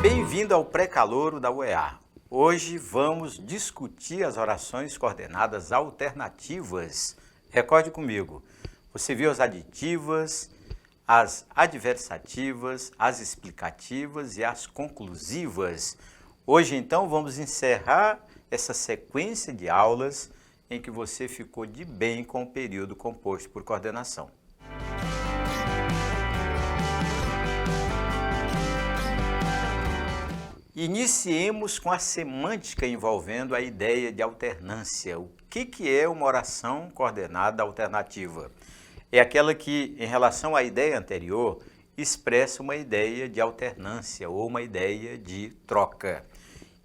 Bem-vindo ao pré-calouro da UEA. Hoje vamos discutir as orações coordenadas alternativas. Recorde comigo, você viu as aditivas, as adversativas, as explicativas e as conclusivas. Hoje, então, vamos encerrar essa sequência de aulas em que você ficou de bem com o período composto por coordenação. Iniciemos com a semântica envolvendo a ideia de alternância. O que é uma oração coordenada alternativa? É aquela que, em relação à ideia anterior, expressa uma ideia de alternância ou uma ideia de troca.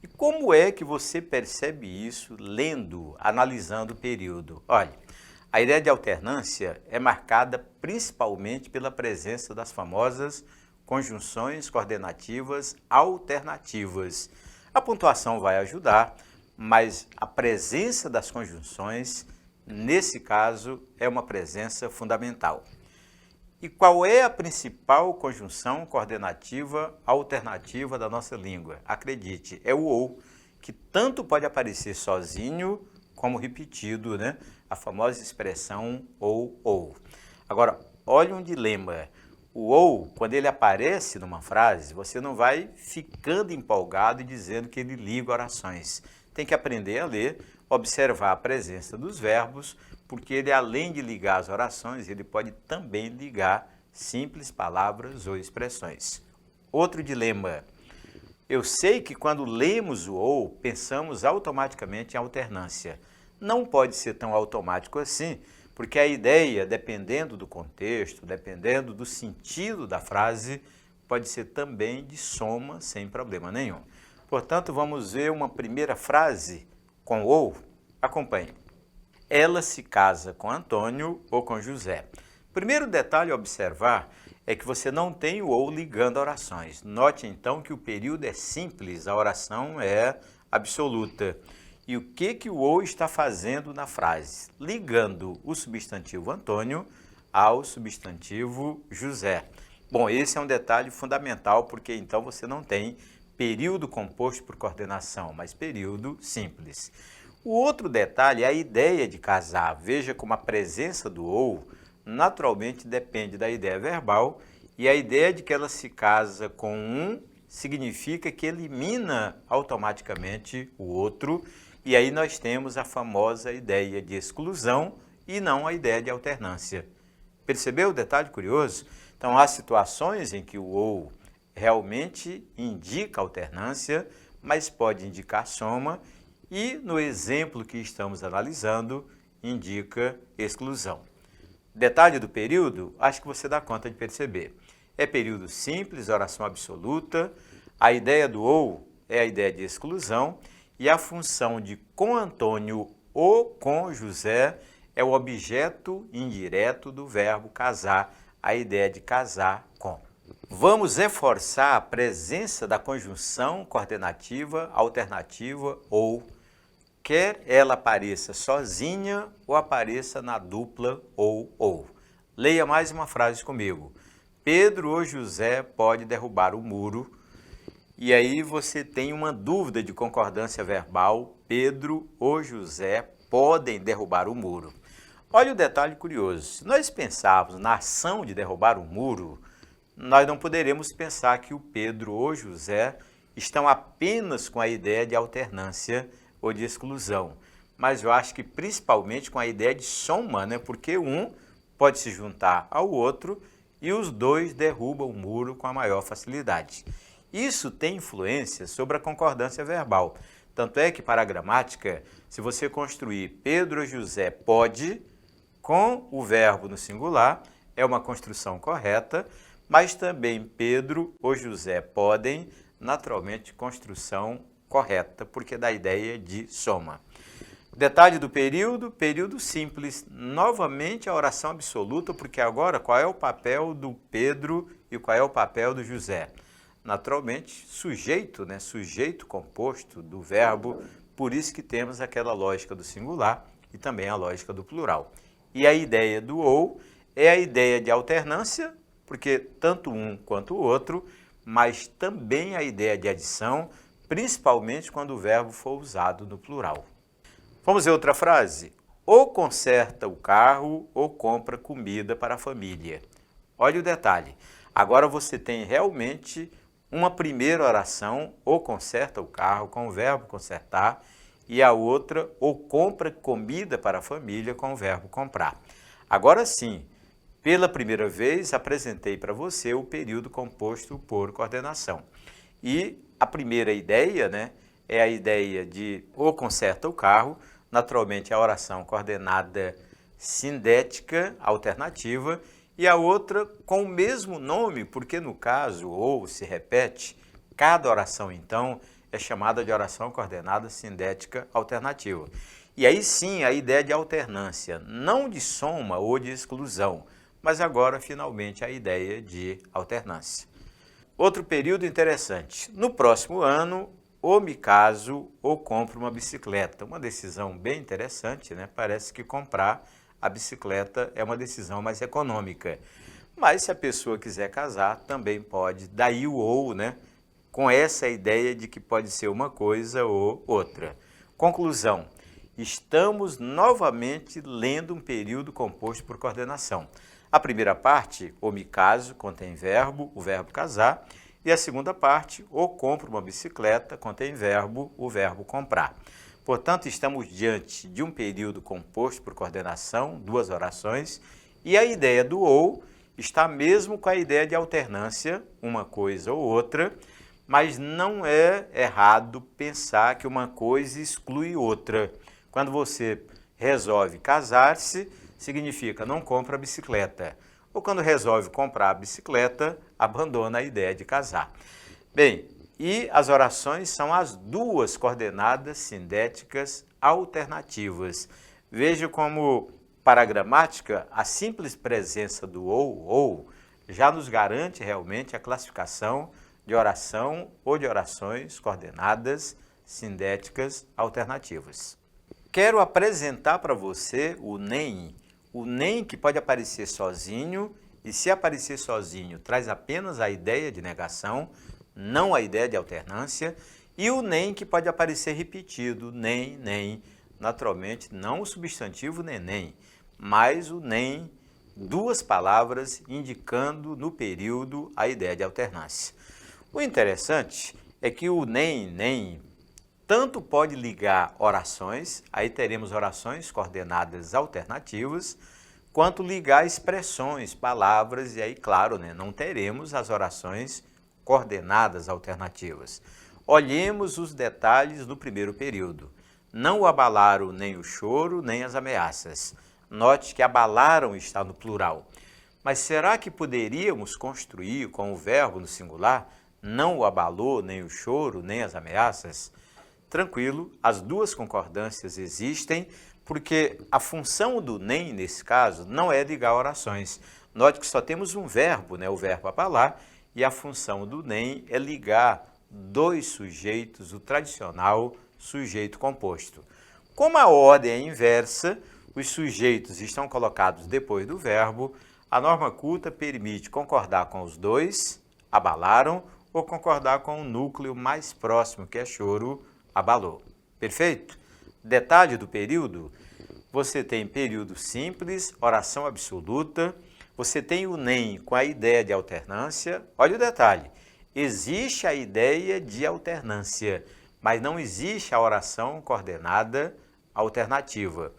E como é que você percebe isso lendo, analisando o período? Olha, a ideia de alternância é marcada principalmente pela presença das famosas conjunções coordenativas alternativas. A pontuação vai ajudar, mas a presença das conjunções, nesse caso, é uma presença fundamental. E qual é a principal conjunção coordenativa alternativa da nossa língua? Acredite, é o ou, que tanto pode aparecer sozinho como repetido, né? A famosa expressão ou. Agora, olha um dilema. O ou, quando ele aparece numa frase, você não vai ficando empolgado e dizendo que ele liga orações. Tem que aprender a ler, observar a presença dos verbos, porque ele, além de ligar as orações, ele pode também ligar simples palavras ou expressões. Outro dilema. Eu sei que quando lemos o ou, pensamos automaticamente em alternância. Não pode ser tão automático assim, porque a ideia, dependendo do contexto, dependendo do sentido da frase, pode ser também de soma sem problema nenhum. Portanto, vamos ver uma primeira frase com ou. Acompanhe. Ela se casa com Antônio ou com José. Primeiro detalhe a observar é que você não tem o ou ligando orações. Note então que o período é simples, a oração é absoluta. E o que o ou está fazendo na frase? Ligando o substantivo Antônio ao substantivo José. Bom, esse é um detalhe fundamental, porque então você não tem período composto por coordenação, mas período simples. O outro detalhe é a ideia de casar. Veja como a presença do ou naturalmente depende da ideia verbal, e a ideia de que ela se casa com um significa que elimina automaticamente o outro, e aí nós temos a famosa ideia de exclusão e não a ideia de alternância. Percebeu o detalhe curioso? Então, há situações em que o ou realmente indica alternância, mas pode indicar soma, e no exemplo que estamos analisando, indica exclusão. Detalhe do período, acho que você dá conta de perceber. É período simples, oração absoluta, a ideia do ou é a ideia de exclusão, e a função de com Antônio ou com José é o objeto indireto do verbo casar, a ideia de casar com. Vamos reforçar a presença da conjunção coordenativa alternativa ou, quer ela apareça sozinha ou apareça na dupla ou. Leia mais uma frase comigo. Pedro ou José pode derrubar o muro. E aí você tem uma dúvida de concordância verbal, Pedro ou José podem derrubar o muro. Olha o detalhe curioso, se nós pensarmos na ação de derrubar o muro, nós não poderemos pensar que o Pedro ou José estão apenas com a ideia de alternância ou de exclusão, mas eu acho que principalmente com a ideia de soma, né? Porque um pode se juntar ao outro e os dois derrubam o muro com a maior facilidade. Isso tem influência sobre a concordância verbal. Tanto é que, para a gramática, se você construir Pedro ou José pode, com o verbo no singular, é uma construção correta, mas também Pedro ou José podem, naturalmente, construção correta, porque dá a ideia de soma. Detalhe do período simples. Novamente a oração absoluta, porque agora qual é o papel do Pedro e qual é o papel do José? Naturalmente, sujeito, né? Sujeito composto do verbo, por isso que temos aquela lógica do singular e também a lógica do plural. E a ideia do ou é a ideia de alternância, porque tanto um quanto o outro mas também a ideia de adição, principalmente quando o verbo for usado no plural. Vamos ver outra frase? Ou conserta o carro ou compra comida para a família. Olha o detalhe. Agora você tem realmente uma primeira oração, ou conserta o carro com o verbo consertar, e a outra, ou compra comida para a família com o verbo comprar. Agora sim, pela primeira vez apresentei para você o período composto por coordenação. E a primeira ideia, né, é a ideia de ou conserta o carro, naturalmente a oração coordenada sindética alternativa, e a outra com o mesmo nome, porque no caso ou se repete, cada oração então é chamada de oração coordenada sindética alternativa. E aí sim a ideia de alternância, não de soma ou de exclusão, mas agora finalmente a ideia de alternância. Outro período interessante, no próximo ano ou me caso ou compro uma bicicleta, uma decisão bem interessante, né? Parece que comprar a bicicleta é uma decisão mais econômica, mas se a pessoa quiser casar também pode, daí o ou, né? Com essa ideia de que pode ser uma coisa ou outra. Conclusão, estamos novamente lendo um período composto por coordenação. A primeira parte, ou me caso, contém verbo, o verbo casar, e a segunda parte, ou compro uma bicicleta, contém verbo, o verbo comprar. Portanto, estamos diante de um período composto por coordenação, duas orações, e a ideia do ou está mesmo com a ideia de alternância, uma coisa ou outra, mas não é errado pensar que uma coisa exclui outra. Quando você resolve casar-se, significa não compra a bicicleta. Ou quando resolve comprar a bicicleta, abandona a ideia de casar. Bem, e as orações são as duas coordenadas sindéticas alternativas. Veja como, para a gramática, a simples presença do ou já nos garante realmente a classificação de oração ou de orações coordenadas sindéticas alternativas. Quero apresentar para você o nem que pode aparecer sozinho, e se aparecer sozinho traz apenas a ideia de negação, não a ideia de alternância, e o nem que pode aparecer repetido, nem, naturalmente não o substantivo neném, mas o nem, duas palavras indicando no período a ideia de alternância. O interessante é que o nem tanto pode ligar orações, aí teremos orações coordenadas alternativas, quanto ligar expressões, palavras, e aí, claro, né, não teremos as orações coordenadas alternativas. Olhemos os detalhes do primeiro período. Não o abalaram nem o choro, nem as ameaças. Note que abalaram está no plural. Mas será que poderíamos construir com o verbo no singular? Não o abalou, nem o choro, nem as ameaças? Tranquilo, as duas concordâncias existem, porque a função do nem, nesse caso, não é ligar orações. Note que só temos um verbo, né, o verbo abalar, e a função do nem é ligar dois sujeitos, o tradicional sujeito composto. Como a ordem é inversa, os sujeitos estão colocados depois do verbo, a norma culta permite concordar com os dois, abalaram, ou concordar com o núcleo mais próximo, que é choro, abalou. Perfeito? Detalhe do período, você tem período simples, oração absoluta, você tem o nem com a ideia de alternância. Olha o detalhe, existe a ideia de alternância, mas não existe a oração coordenada alternativa.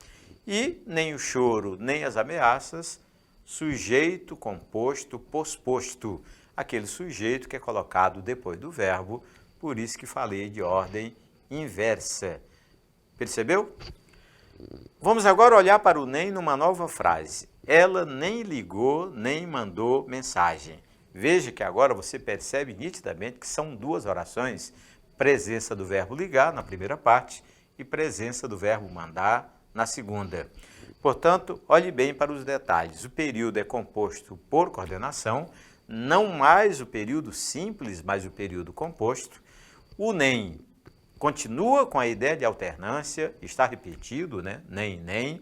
E nem o choro, nem as ameaças, sujeito composto posposto, aquele sujeito que é colocado depois do verbo, por isso que falei de ordem inversa. Percebeu? Vamos agora olhar para o nem numa nova frase. Ela nem ligou, nem mandou mensagem. Veja que agora você percebe nitidamente que são duas orações, presença do verbo ligar na primeira parte e presença do verbo mandar na segunda. Portanto, olhe bem para os detalhes. O período é composto por coordenação, não mais o período simples, mas o período composto. O nem continua com a ideia de alternância, está repetido, né? Nem.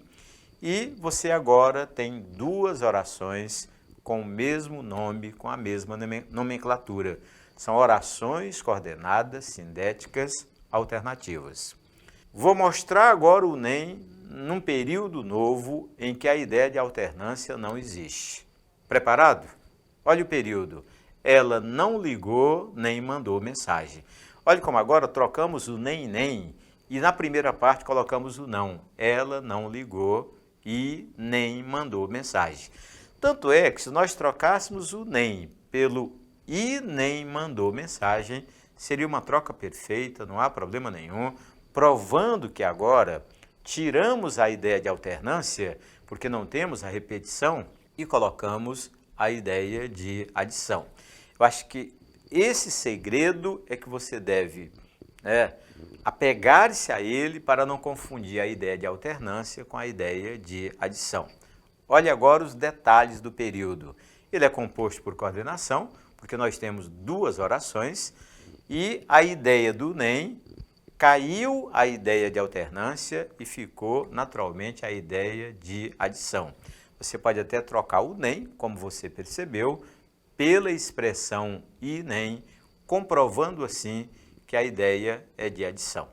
E você agora tem duas orações com o mesmo nome, com a mesma nomenclatura. São orações coordenadas sindéticas alternativas. Vou mostrar agora o NEM num período novo em que a ideia de alternância não existe. Preparado? Olha o período. Ela não ligou nem mandou mensagem. Olha como agora trocamos o nem e na primeira parte colocamos o não. Ela não ligou e nem mandou mensagem. Tanto é que se nós trocássemos o nem pelo e nem mandou mensagem, seria uma troca perfeita, não há problema nenhum, provando que agora tiramos a ideia de alternância, porque não temos a repetição, e colocamos a ideia de adição. Eu acho que esse segredo é que você deve apegar-se a ele para não confundir a ideia de alternância com a ideia de adição. Olhe agora os detalhes do período. Ele é composto por coordenação, porque nós temos duas orações, e a ideia do NEM caiu a ideia de alternância e ficou naturalmente a ideia de adição. Você pode até trocar o NEM, como você percebeu, pela expressão e NEM, comprovando assim que a ideia é de adição.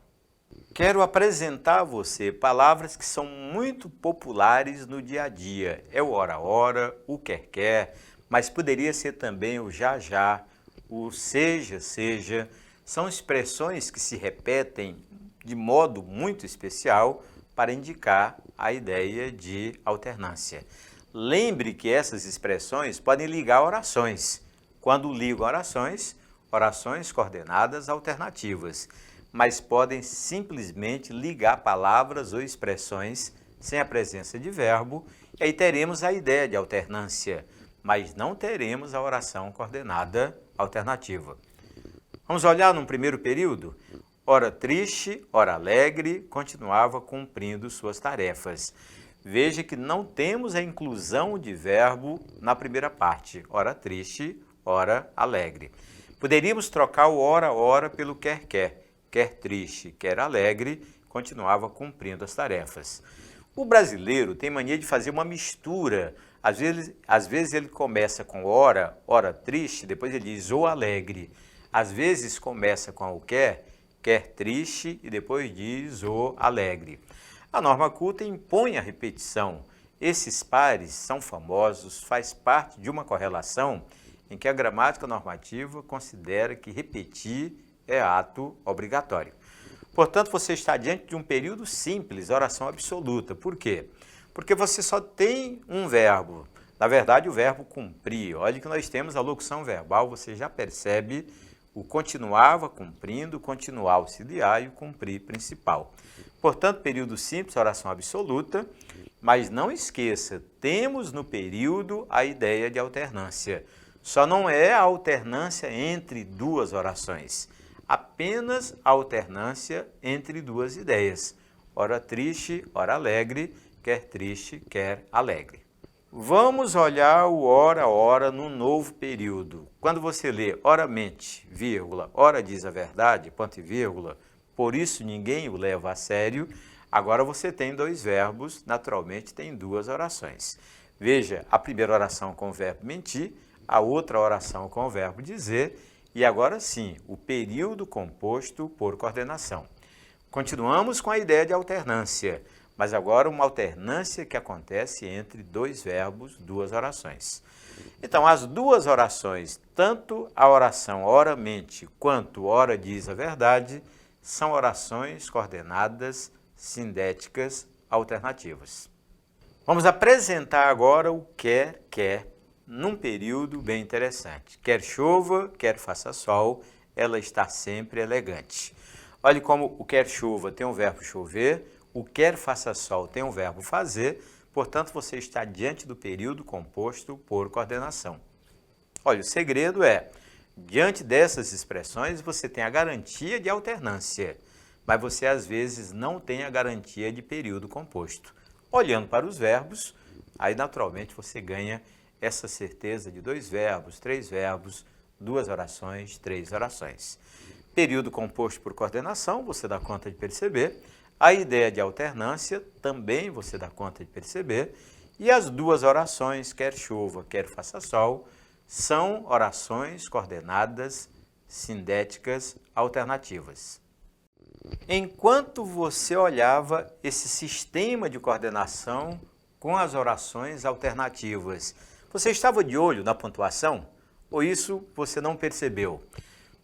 Quero apresentar a você palavras que são muito populares no dia a dia. É o ora, o quer, mas poderia ser também o já, o seja. São expressões que se repetem de modo muito especial para indicar a ideia de alternância. Lembre que essas expressões podem ligar orações. Quando ligam orações, orações coordenadas alternativas, mas podem simplesmente ligar palavras ou expressões sem a presença de verbo, e aí teremos a ideia de alternância, mas não teremos a oração coordenada alternativa. Vamos olhar num primeiro período? Ora triste, ora alegre, continuava cumprindo suas tarefas. Veja que não temos a inclusão de verbo na primeira parte, ora triste, ora alegre. Poderíamos trocar o ora pelo quer, quer triste, quer alegre, continuava cumprindo as tarefas. O brasileiro tem mania de fazer uma mistura. Às vezes ele começa com ora triste, depois ele diz o alegre. Às vezes começa com o quer triste e depois diz o alegre. A norma culta impõe a repetição. Esses pares são famosos, faz parte de uma correlação em que a gramática normativa considera que repetir é ato obrigatório. Portanto, você está diante de um período simples, oração absoluta. Por quê? Porque você só tem um verbo. Na verdade, o verbo cumprir. Olha que nós temos a locução verbal, você já percebe o continuava cumprindo, continuar auxiliar e o cumprir principal. Portanto, período simples, oração absoluta, mas não esqueça, temos no período a ideia de alternância. Só não é a alternância entre duas orações, apenas a alternância entre duas ideias. Ora triste, ora alegre, quer triste, quer alegre. Vamos olhar o ora no novo período. Quando você lê ora mente, vírgula, ora diz a verdade, ponto e vírgula, por isso ninguém o leva a sério, agora você tem dois verbos, naturalmente tem duas orações. Veja, a primeira oração com o verbo mentir, a outra oração com o verbo dizer, e agora sim, o período composto por coordenação. Continuamos com a ideia de alternância, mas agora uma alternância que acontece entre dois verbos, duas orações. Então, as duas orações, tanto a oração ora mente quanto ora diz a verdade, são orações coordenadas sindéticas alternativas. Vamos apresentar agora o quer, num período bem interessante. Quer chova, quer faça sol, ela está sempre elegante. Olhe como o quer chova tem o verbo chover, o quer faça sol tem o verbo fazer, portanto, você está diante do período composto por coordenação. Olha, o segredo é, diante dessas expressões, você tem a garantia de alternância, mas você às vezes não tem a garantia de período composto. Olhando para os verbos, aí naturalmente você ganha essa certeza de dois verbos, três verbos, duas orações, três orações. Período composto por coordenação, você dá conta de perceber. A ideia de alternância, também você dá conta de perceber. E as duas orações, quer chova, quer faça sol, são orações coordenadas sindéticas alternativas. Enquanto você olhava esse sistema de coordenação com as orações alternativas, você estava de olho na pontuação? Ou isso você não percebeu?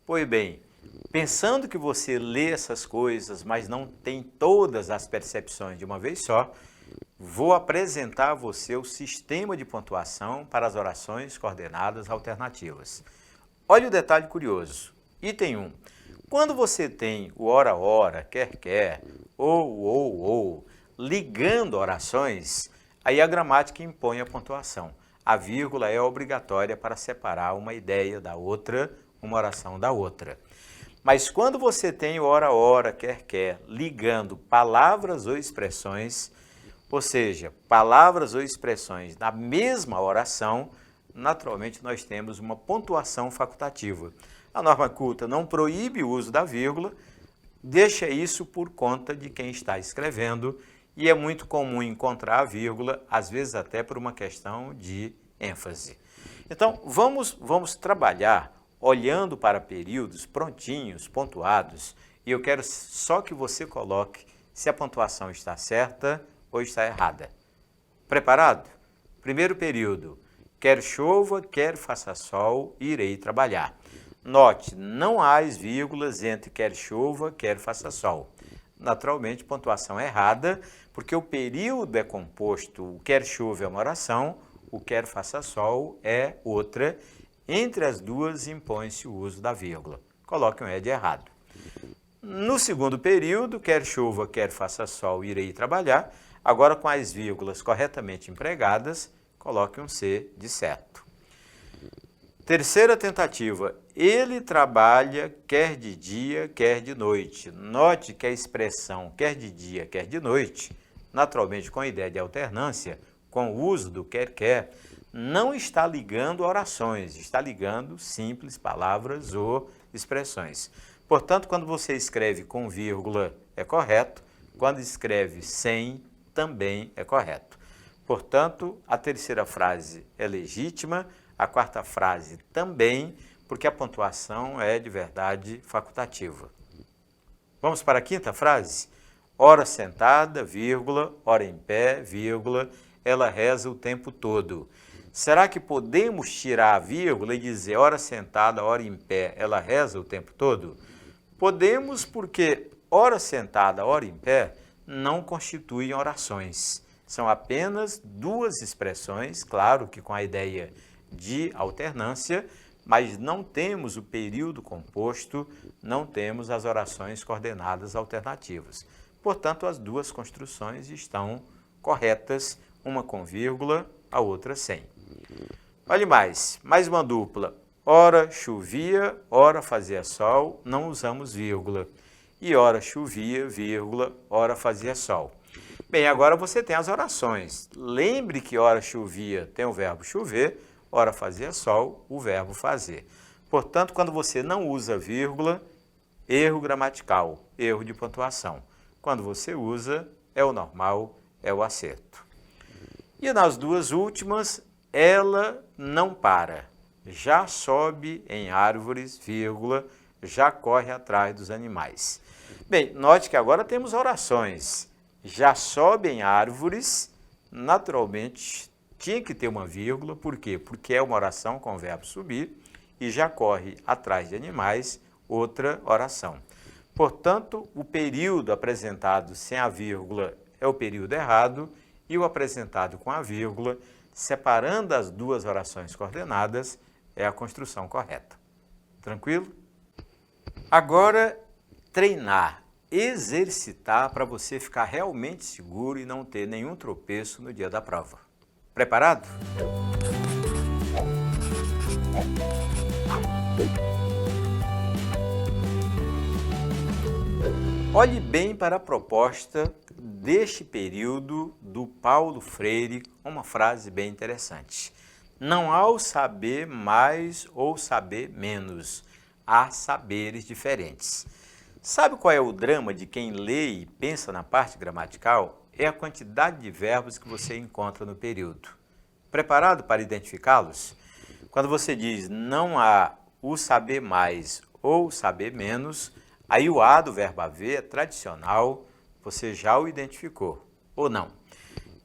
Pois bem, pensando que você lê essas coisas, mas não tem todas as percepções de uma vez só, vou apresentar a você o sistema de pontuação para as orações coordenadas alternativas. Olha o detalhe curioso. Item 1. Quando você tem o ora, quer, ou, ligando orações, aí a gramática impõe a pontuação. A vírgula é obrigatória para separar uma ideia da outra, uma oração da outra. Mas quando você tem o ora, quer, ligando palavras ou expressões, ou seja, palavras ou expressões na mesma oração, naturalmente nós temos uma pontuação facultativa. A norma culta não proíbe o uso da vírgula, deixa isso por conta de quem está escrevendo, e é muito comum encontrar a vírgula, às vezes até por uma questão de ênfase. Então, vamos trabalhar olhando para períodos prontinhos, pontuados, e eu quero só que você coloque se a pontuação está certa ou está errada. Preparado? Primeiro período, quer chova, quer faça sol, irei trabalhar. Note, não há as vírgulas entre quer chova, quer faça sol. Naturalmente, pontuação errada, porque o período é composto, o quer chova é uma oração, o quer faça sol é outra. Entre as duas impõe-se o uso da vírgula. Coloque um ED errado. No segundo período, quer chova, quer faça sol, irei trabalhar. Agora, com as vírgulas corretamente empregadas, coloque um C de certo. Terceira tentativa, ele trabalha quer de dia, quer de noite. Note que a expressão quer de dia, quer de noite, naturalmente com a ideia de alternância, com o uso do quer, não está ligando orações, está ligando simples palavras ou expressões. Portanto, quando você escreve com vírgula é correto, quando escreve sem, também é correto. Portanto, a terceira frase é legítima, a quarta frase também, porque a pontuação é de verdade facultativa. Vamos para a quinta frase? Ora sentada, vírgula, ora em pé, vírgula, ela reza o tempo todo. Será que podemos tirar a vírgula e dizer ora sentada, ora em pé, ela reza o tempo todo? Podemos, porque ora sentada, ora em pé não constituem orações. São apenas duas expressões, claro que com a ideia de alternância, mas não temos o período composto, não temos as orações coordenadas alternativas. Portanto, as duas construções estão corretas, uma com vírgula, a outra sem. Olhe mais uma dupla. Ora chovia, ora fazia sol, não usamos vírgula. E ora chovia, vírgula, ora fazia sol. Bem, agora você tem as orações. Lembre que ora chovia tem o verbo chover, ora fazia sol, o verbo fazer. Portanto, quando você não usa vírgula, erro gramatical, erro de pontuação. Quando você usa, é o normal, é o acerto. E nas duas últimas, ela não para. Já sobe em árvores, vírgula, já corre atrás dos animais. Bem, note que agora temos orações. Já sobe em árvores, naturalmente, tinha que ter uma vírgula, por quê? Porque é uma oração com o verbo subir e já corre atrás de animais, outra oração. Portanto, o período apresentado sem a vírgula é o período errado e o apresentado com a vírgula, separando as duas orações coordenadas, é a construção correta. Tranquilo? Agora, treinar, exercitar para você ficar realmente seguro e não ter nenhum tropeço no dia da prova. Preparado? Olhe bem para a proposta deste período do Paulo Freire, uma frase bem interessante. Não há o saber mais ou saber menos, há saberes diferentes. Sabe qual é o drama de quem lê e pensa na parte gramatical? É a quantidade de verbos que você encontra no período. Preparado para identificá-los? Quando você diz não há o saber mais ou saber menos, aí o A do verbo haver é tradicional, você já o identificou, ou não?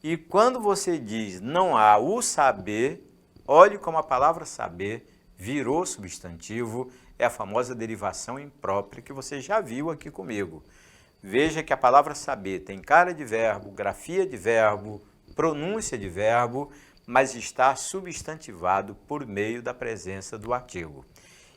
E quando você diz não há o saber, olhe como a palavra saber virou substantivo, é a famosa derivação imprópria que você já viu aqui comigo. Veja que a palavra saber tem cara de verbo, grafia de verbo, pronúncia de verbo, mas está substantivado por meio da presença do artigo.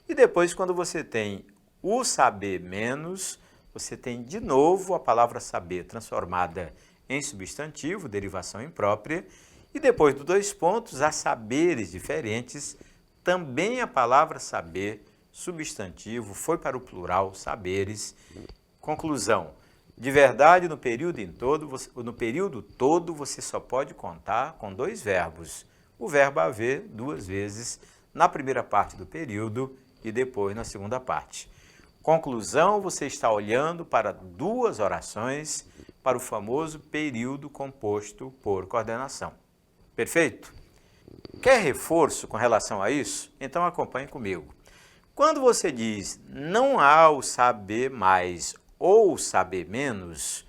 E depois, quando você tem o saber menos, você tem de novo a palavra saber transformada em substantivo, derivação imprópria, e depois dos dois pontos, há saberes diferentes, também a palavra saber, substantivo, foi para o plural, saberes. Conclusão, de verdade, no período todo, você só pode contar com dois verbos. O verbo haver duas vezes, na primeira parte do período e depois na segunda parte. Conclusão, você está olhando para duas orações, para o famoso período composto por coordenação. Perfeito? Quer reforço com relação a isso? Então acompanhe comigo. Quando você diz não há o saber mais ou saber menos,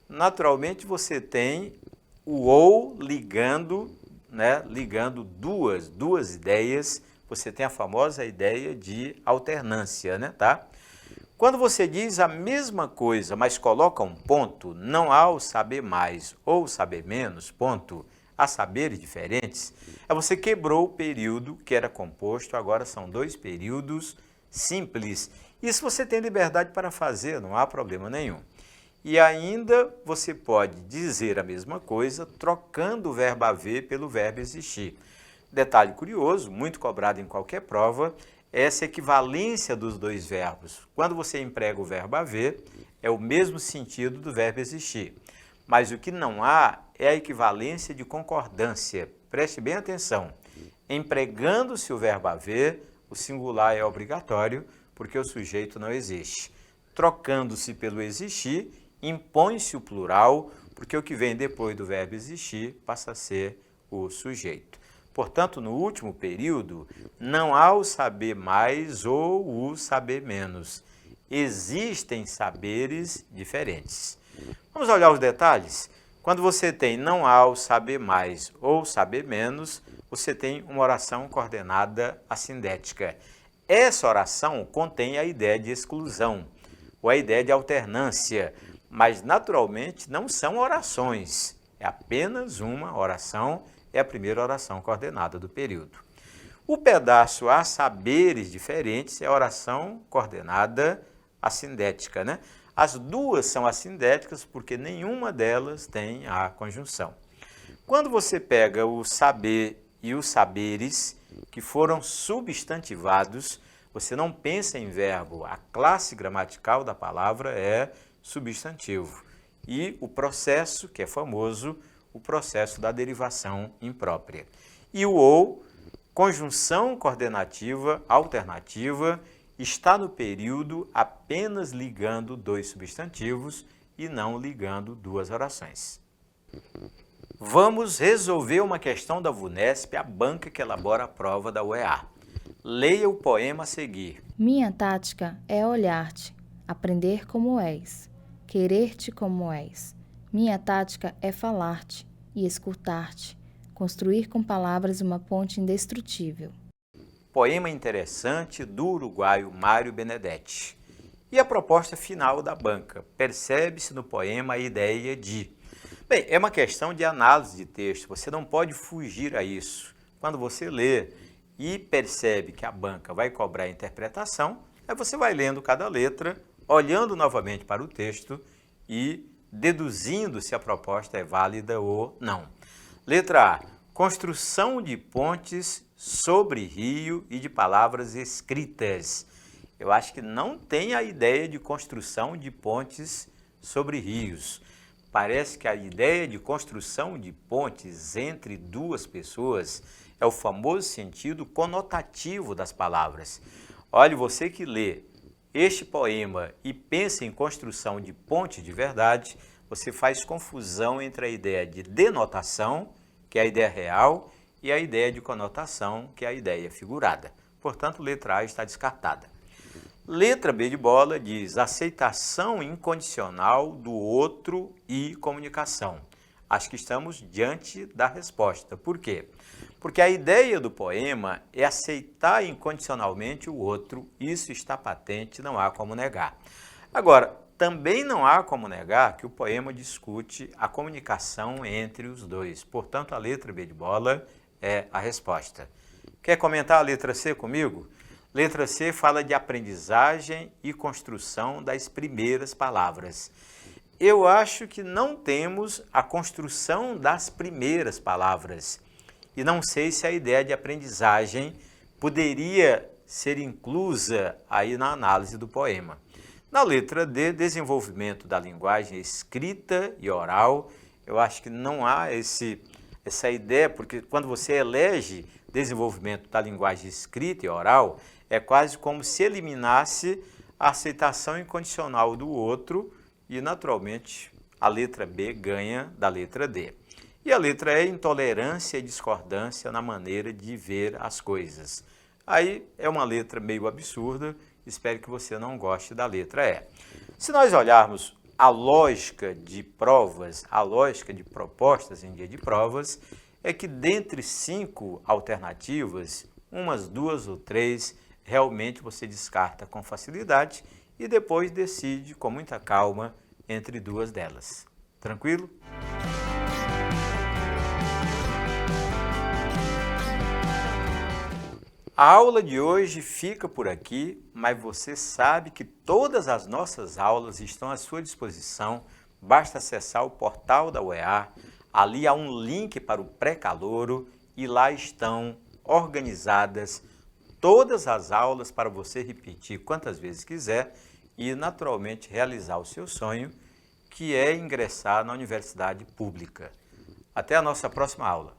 naturalmente você tem o ou ligando, ligando duas ideias. Você tem a famosa ideia de alternância, tá? Quando você diz a mesma coisa, mas coloca um ponto, não há o saber mais ou saber menos, ponto, há saberes diferentes, você quebrou o período que era composto, agora são dois períodos simples. Isso você tem liberdade para fazer, não há problema nenhum. E ainda você pode dizer a mesma coisa trocando o verbo haver pelo verbo existir. Detalhe curioso, muito cobrado em qualquer prova, essa equivalência dos dois verbos. Quando você emprega o verbo haver, é o mesmo sentido do verbo existir. Mas o que não há é a equivalência de concordância. Preste bem atenção. Empregando-se o verbo haver, o singular é obrigatório, porque o sujeito não existe. Trocando-se pelo existir, impõe-se o plural, porque o que vem depois do verbo existir passa a ser o sujeito. Portanto, no último período, não há o saber mais ou o saber menos. Existem saberes diferentes. Vamos olhar os detalhes? Quando você tem não há o saber mais ou saber menos, você tem uma oração coordenada assindética. Essa oração contém a ideia de exclusão, ou a ideia de alternância, mas naturalmente não são orações. É apenas uma oração, é a primeira oração coordenada do período. O pedaço há saberes diferentes é a oração coordenada assindética, As duas são assindéticas porque nenhuma delas tem a conjunção. Quando você pega o saber e os saberes que foram substantivados, você não pensa em verbo. A classe gramatical da palavra é substantivo. E o processo, que é famoso, o processo da derivação imprópria. E o ou, conjunção coordenativa alternativa, está no período apenas ligando dois substantivos e não ligando duas orações. Vamos resolver uma questão da VUNESP, a banca que elabora a prova da UEA. Leia o poema a seguir. Minha tática é olhar-te, aprender como és, querer-te como és. Minha tática é falar-te e escutar-te, construir com palavras uma ponte indestrutível. Poema interessante do uruguaio Mário Benedetti. E a proposta final da banca? Percebe-se no poema a ideia de... Bem, é uma questão de análise de texto, você não pode fugir a isso. Quando você lê e percebe que a banca vai cobrar a interpretação, aí você vai lendo cada letra, olhando novamente para o texto e deduzindo se a proposta é válida ou não. Letra A. Construção de pontes sobre rio e de palavras escritas. Eu acho que não tem a ideia de construção de pontes sobre rios. Parece que a ideia de construção de pontes entre duas pessoas é o famoso sentido conotativo das palavras. Olhe, você que lê este poema e pensa em construção de ponte de verdade, você faz confusão entre a ideia de denotação, que é a ideia real, e a ideia de conotação, que é a ideia figurada. Portanto, letra A está descartada. Letra B de bola diz aceitação incondicional do outro e comunicação. Acho que estamos diante da resposta. Por quê? Porque a ideia do poema é aceitar incondicionalmente o outro. Isso está patente, não há como negar. Agora, também não há como negar que o poema discute a comunicação entre os dois. Portanto, a letra B de bola é a resposta. Quer comentar a letra C comigo? Letra C fala de aprendizagem e construção das primeiras palavras. Eu acho que não temos a construção das primeiras palavras. E não sei se a ideia de aprendizagem poderia ser inclusa aí na análise do poema. Na letra D, desenvolvimento da linguagem escrita e oral, eu acho que não há essa ideia, porque quando você elege desenvolvimento da linguagem escrita e oral, é quase como se eliminasse a aceitação incondicional do outro e, naturalmente, a letra B ganha da letra D. E a letra E, intolerância e discordância na maneira de ver as coisas. Aí é uma letra meio absurda, espero que você não goste da letra E. Se nós olharmos a lógica de provas, a lógica de propostas em dia de provas, é que dentre 5 alternativas, umas 2 ou 3, realmente você descarta com facilidade e depois decide com muita calma entre 2 delas. Tranquilo? A aula de hoje fica por aqui, mas você sabe que todas as nossas aulas estão à sua disposição. Basta acessar o portal da UEA, ali há um link para o pré-calouro e lá estão organizadas todas as aulas para você repetir quantas vezes quiser e, naturalmente, realizar o seu sonho, que é ingressar na universidade pública. Até a nossa próxima aula.